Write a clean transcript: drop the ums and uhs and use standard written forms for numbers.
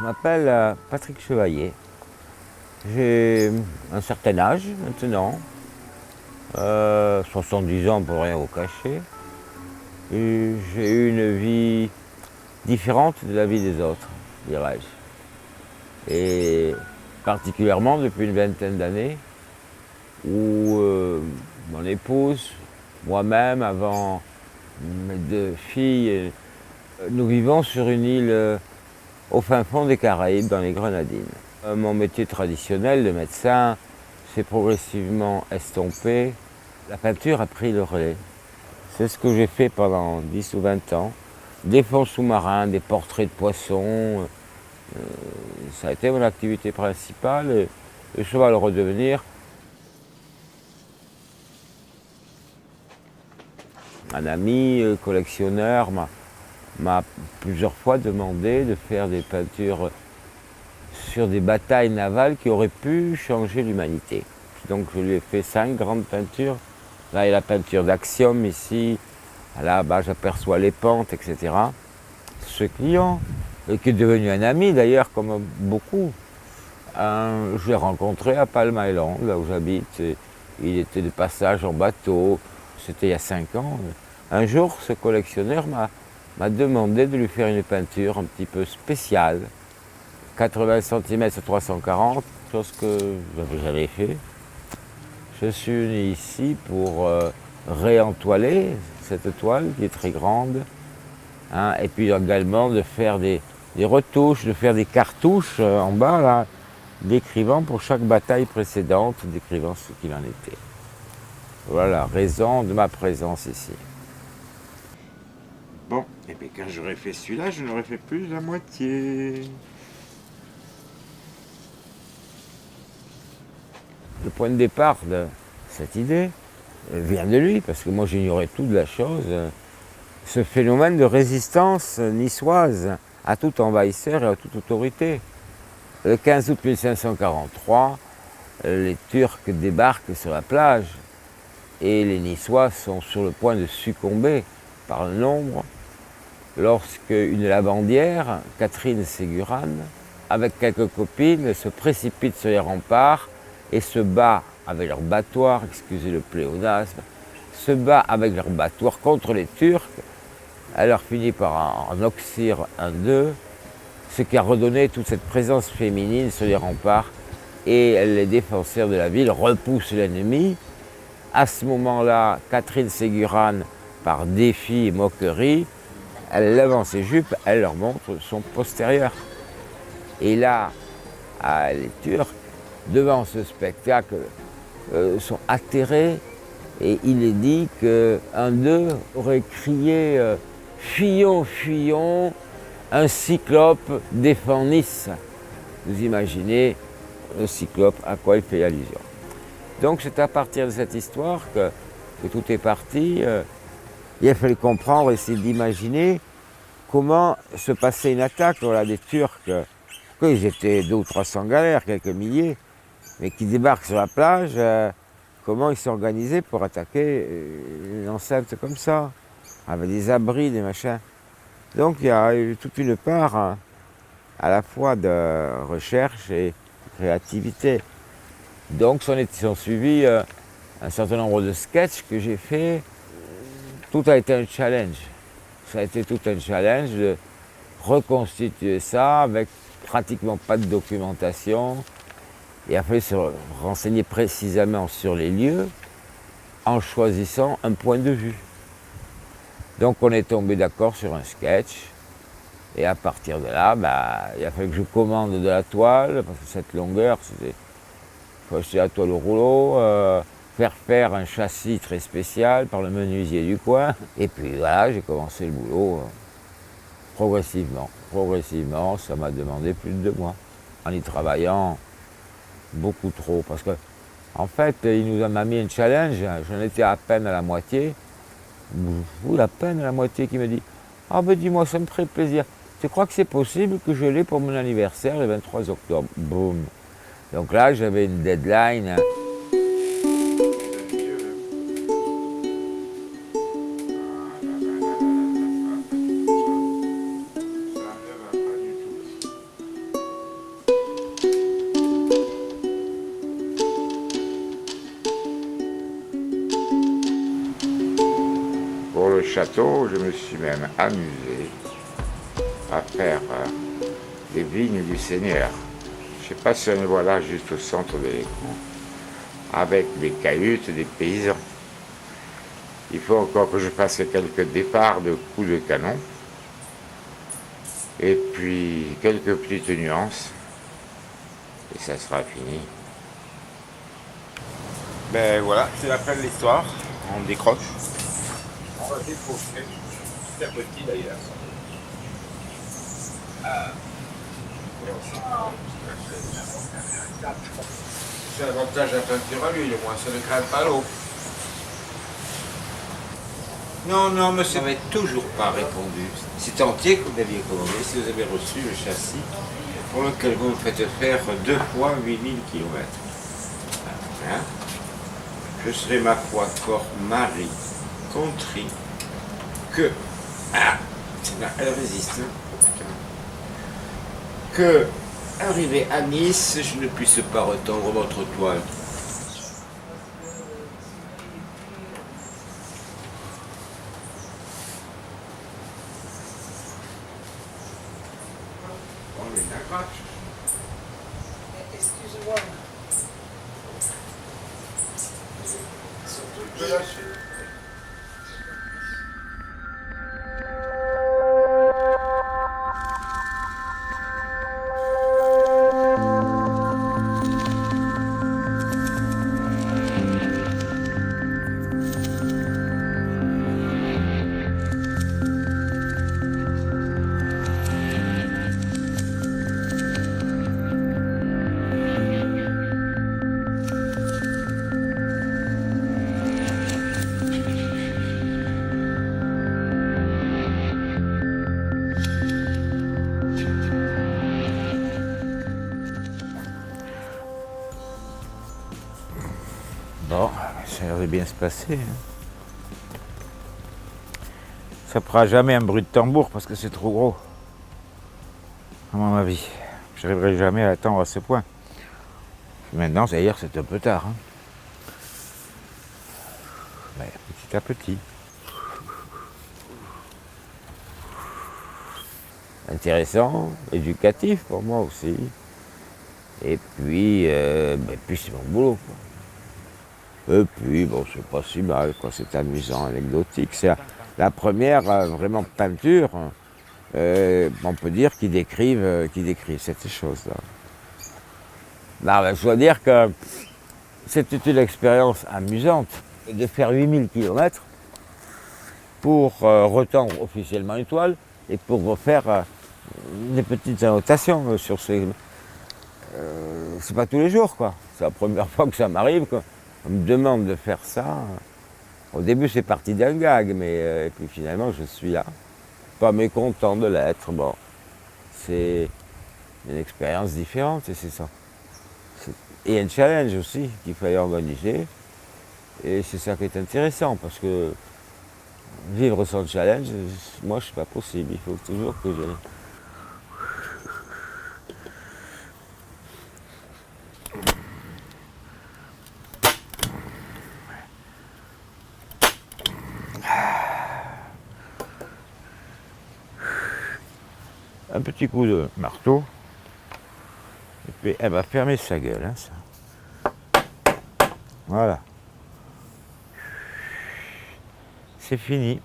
m'appelle Patrick Chevalier. J'ai un certain âge maintenant, 70 ans pour rien vous cacher. Et j'ai eu une vie différente de la vie des autres, dirais-je. Et particulièrement depuis une vingtaine d'années, où mon épouse, moi-même, avant mes deux filles, nous vivons sur une île au fin fond des Caraïbes, dans les Grenadines. Mon métier traditionnel de médecin s'est progressivement estompé. La peinture a pris le relais. C'est ce que j'ai fait pendant 10 ou 20 ans. Des fonds sous-marins, des portraits de poissons. Ça a été mon activité principale et je vais le redevenir. Un ami collectionneur m'a plusieurs fois demandé de faire des peintures sur des batailles navales qui auraient pu changer l'humanité. Donc je lui ai fait 5 grandes peintures. Là, il y a la peinture d'Axiom ici. Là-bas, j'aperçois les pentes, etc. Ce client, qui est devenu un ami d'ailleurs, comme beaucoup, je l'ai rencontré à Palm Island, là où j'habite. Il était de passage en bateau. C'était il y a 5 ans. Un jour, ce collectionneur m'a demandé de lui faire une peinture un petit peu spéciale. 80 cm sur 340, chose que je n'avais jamais fait. Je suis venu ici pour réentoiler cette toile qui est très grande, hein, et puis également de faire des retouches, de faire des cartouches en bas, là, décrivant pour chaque bataille précédente, décrivant ce qu'il en était. Voilà la raison de ma présence ici. Bon, et puis quand j'aurais fait celui-là, je n'aurais fait plus la moitié. Le point de départ de cette idée vient de lui, parce que moi j'ignorais tout de la chose. Ce phénomène de résistance niçoise à tout envahisseur et à toute autorité. Le 15 août 1543, les Turcs débarquent sur la plage et les Niçois sont sur le point de succomber par le nombre lorsque une lavandière, Catherine Ségurane, avec quelques copines, se précipite sur les remparts et se bat avec leur battoir, excusez le pléonasme, se bat avec leur battoir contre les Turcs. Elle leur finit par en oxyre un d'eux, ce qui a redonné toute cette présence féminine sur les remparts, et les défenseurs de la ville repoussent l'ennemi. À ce moment-là, Catherine Ségurane, par défi et moquerie, elle lève ses jupes, elle leur montre son postérieur. Et là, les Turcs, devant ce spectacle, sont atterrés, et il est dit qu'un d'eux aurait crié « Fuyons, fuyons, un cyclope défend Nice ». Vous imaginez le cyclope, à quoi il fait allusion. Donc c'est à partir de cette histoire que tout est parti. Il a fallu comprendre, essayer d'imaginer comment se passait une attaque. Voilà, des Turcs, ils étaient 200 ou 300 galères, quelques milliers, mais qui débarquent sur la plage, comment ils s'organisaient pour attaquer une enceinte comme ça, avec des abris, des machins. Donc il y a eu toute une part à la fois de recherche et de créativité. Donc sont suivis un certain nombre de sketchs que j'ai faits. Tout a été un challenge. Ça a été tout un challenge de reconstituer ça avec pratiquement pas de documentation. Il a fallu se renseigner précisément sur les lieux en choisissant un point de vue. Donc on est tombé d'accord sur un sketch. Et à partir de là, il a fallu que je commande de la toile, parce que cette longueur, il faut acheter la toile au rouleau, faire un châssis très spécial par le menuisier du coin. Et puis voilà, j'ai commencé le boulot progressivement. Progressivement, ça m'a demandé plus de 2 mois. En y travaillant beaucoup trop, parce que en fait, il nous en a mis un challenge, j'en étais à peine à la moitié. Ou à peine à la moitié, qui me dit « Ah ben dis-moi, ça me ferait plaisir. Tu crois que c'est possible que je l'ai pour mon anniversaire le 23 octobre ?» Boum. Donc là, j'avais une deadline. château, je me suis même amusé à faire les vignes du Seigneur. Je ne sais pas si on les voit là, juste au centre de l'écran, avec des cahutes des paysans. Il faut encore que je fasse quelques départs de coups de canon, et puis quelques petites nuances, et ça sera fini. Ben voilà, c'est la fin de l'histoire. On décroche. On va décrocher, petit à petit d'ailleurs. C'est l'avantage de la peinture à l'huile, au moins ça ne craint pas l'eau. Non, monsieur n'avait toujours pas répondu. C'est entier que vous aviez commandé, si vous avez reçu le châssis pour lequel vous me faites faire 2 fois 8000 km. Hein? Je serai ma foi corps mari contrit que... Ah, elle résiste. Hein? Que, arrivé à Nice, je ne puisse pas retendre votre toile. On est d'accord. Excusez-moi. Tu peux lâcher. Bon, ça a l'air de bien se passer. Hein. Ça ne fera jamais un bruit de tambour parce que c'est trop gros. À mon avis. Je n'arriverai jamais à attendre à ce point. Maintenant, d'ailleurs, c'est un peu tard. Hein. Mais petit à petit. Intéressant, éducatif pour moi aussi. Et puis, c'est mon boulot. Quoi. Et puis, bon, c'est pas si mal, quoi. C'est amusant, anecdotique. C'est la première vraiment peinture, on peut dire, qui décrivent cette chose-là. Je dois dire que c'était une expérience amusante de faire 8000 km pour retendre officiellement une toile et pour refaire des petites annotations sur ces... c'est pas tous les jours, quoi. C'est la première fois que ça m'arrive, quoi. On me demande de faire ça. Au début, c'est parti d'un gag, mais et puis finalement, je suis là. Pas mécontent de l'être. Bon, c'est une expérience différente, et c'est ça. Et un challenge aussi qu'il fallait organiser. Et c'est ça qui est intéressant, parce que vivre sans challenge, moi, je suis pas possible. Il faut toujours que je... Un petit coup de marteau, et puis elle va fermer sa gueule, hein, ça. Voilà. C'est fini.